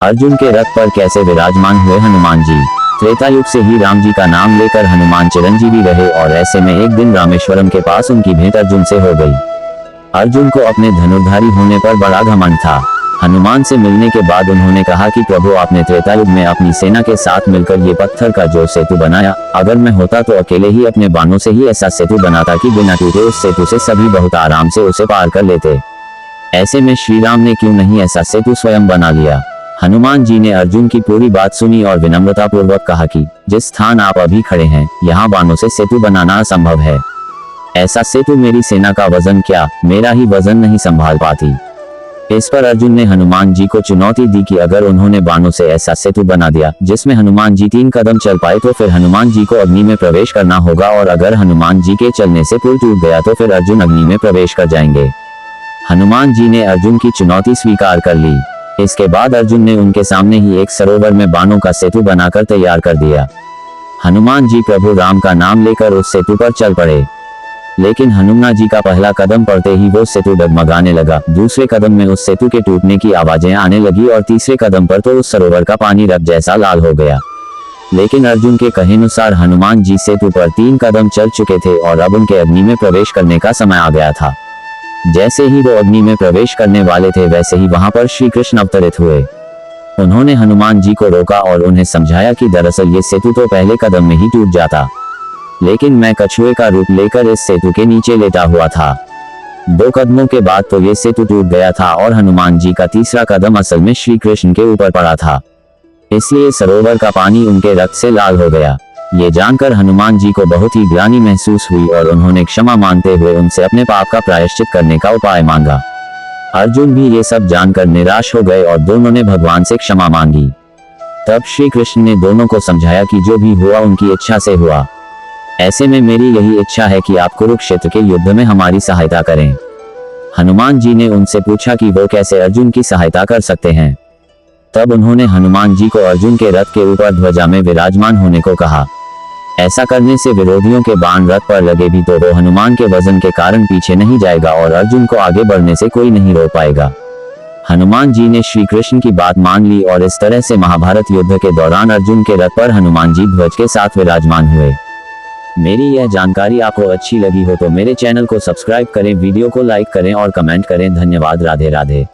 अर्जुन के रथ पर कैसे विराजमान हुए हनुमान जी। त्रेता युग से ही राम जी का नाम लेकर हनुमान चिरंजीवी रहे और ऐसे में एक दिन रामेश्वरम के पास उनकी भेंट अर्जुन से हो गई। अर्जुन को अपने धनुर्धारी होने पर बड़ा घमंड था। हनुमान से मिलने के बाद उन्होंने कहा कि प्रभु, आपने त्रेता युग में अपनी सेना के साथ मिलकर ये पत्थर का जो सेतु बनाया, अगर मैं होता तो अकेले ही अपने बाणों से ही ऐसा सेतु बनाता कि बिना टूटे उस सेतु से सभी बहुत आराम से उसे पार कर लेते। ऐसे में श्री राम ने क्यों नहीं ऐसा सेतु स्वयं बना लिया। हनुमान जी ने अर्जुन की पूरी बात सुनी और विनम्रता पूर्वक कहा कि जिस स्थान आप अभी खड़े हैं, यहाँ बाणों से सेतु बनाना असंभव है। ऐसा सेतु मेरी सेना का वजन क्या, मेरा ही वजन नहीं संभाल पाती। इस पर अर्जुन ने हनुमान जी को चुनौती दी कि अगर उन्होंने बाणों से ऐसा सेतु बना दिया जिसमें हनुमान जी 3 कदम चल पाए तो फिर हनुमान जी को अग्नि में प्रवेश करना होगा, और अगर हनुमान जी के चलने से पुल टूट गया तो फिर अर्जुन अग्नि में प्रवेश कर जाएंगे। हनुमान जी ने अर्जुन की चुनौती स्वीकार कर ली। इसके बाद अर्जुन ने उनके सामने ही एक सरोवर में बाणों का सेतु बनाकर तैयार कर दिया। हनुमान जी प्रभु राम का नाम लेकर उस सेतु पर चल पड़े, लेकिन हनुमान जी का पहला कदम पड़ते ही वो सेतु डगमगाने लगा। दूसरे कदम में उस सेतु के टूटने की आवाजें आने लगी और तीसरे कदम पर तो उस सरोवर का पानी रक्त जैसा लाल हो गया। लेकिन अर्जुन के कहेनुसार हनुमान जी सेतु पर 3 कदम चल चुके थे और अब उनके अग्नि में प्रवेश करने का समय आ गया था। जैसे ही वो अग्नि में प्रवेश करने वाले थे वैसे ही वहां पर श्री कृष्ण अवतरित हुए। उन्होंने हनुमान जी को रोका और उन्हें समझाया कि दरअसल ये सेतु तो पहले कदम में ही टूट जाता, लेकिन मैं कछुए का रूप लेकर इस सेतु के नीचे लेटा हुआ था। 2 कदमों के बाद तो ये सेतु टूट गया था और हनुमान जी का तीसरा कदम असल में श्री कृष्ण के ऊपर पड़ा था, इसलिए सरोवर का पानी उनके रक्त से लाल हो गया। ये जानकर हनुमान जी को बहुत ही ग्लानि महसूस हुई और उन्होंने क्षमा मांगते हुए उनसे अपने पाप का प्रायश्चित करने का उपाय मांगा। अर्जुन भी ये सब जानकर निराश हो गए और दोनों ने भगवान से क्षमा मांगी। तब श्री कृष्ण ने दोनों को समझाया कि जो भी हुआ उनकी इच्छा से हुआ। ऐसे में मेरी यही इच्छा है कि आप कुरुक्षेत्र के युद्ध में हमारी सहायता करें। हनुमान जी ने उनसे पूछा कि वो कैसे अर्जुन की सहायता कर सकते हैं। तब उन्होंने हनुमान जी को अर्जुन के रथ के ऊपर ध्वजा में विराजमान होने को कहा। ऐसा करने से विरोधियों के बाण रथ पर लगे भी तो वो हनुमान के वजन के कारण पीछे नहीं जाएगा और अर्जुन को आगे बढ़ने से कोई नहीं रोक पाएगा। हनुमान जी ने श्री कृष्ण की बात मान ली और इस तरह से महाभारत युद्ध के दौरान अर्जुन के रथ पर हनुमान जी ध्वज के साथ विराजमान हुए। मेरी यह जानकारी आपको अच्छी लगी हो तो मेरे चैनल को सब्सक्राइब करें, वीडियो को लाइक करें और कमेंट करें। धन्यवाद। राधे राधे।